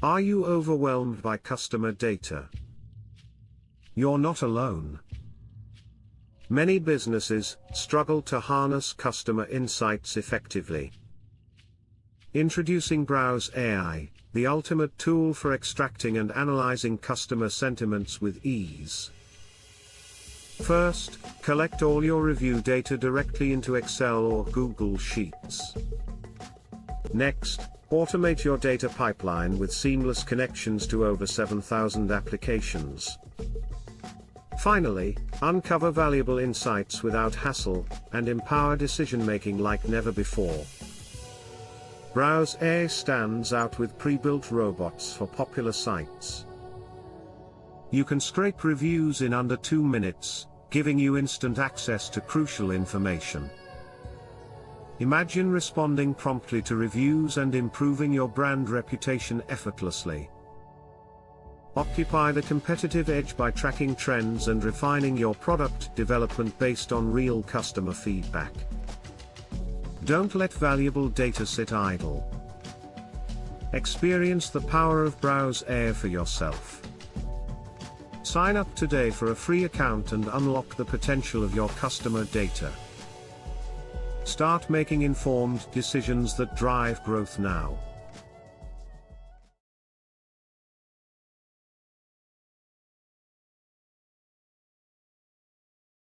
Are you overwhelmed by customer data? You're not alone. Many businesses struggle to harness customer insights effectively. Introducing Browse AI, the ultimate tool for extracting and analyzing customer sentiments with ease. First, collect all your review data directly into Excel or Google Sheets. Next, automate your data pipeline with seamless connections to over 7,000 applications. Finally, uncover valuable insights without hassle, and empower decision-making like never before. Browse AI stands out with pre-built robots for popular sites. You can scrape reviews in under 2 minutes, giving you instant access to crucial information. Imagine responding promptly to reviews and improving your brand reputation effortlessly. Occupy the competitive edge by tracking trends and refining your product development based on real customer feedback. Don't let valuable data sit idle. Experience the power of Browse AI for yourself. Sign up today for a free account and unlock the potential of your customer data. Start making informed decisions that drive growth now.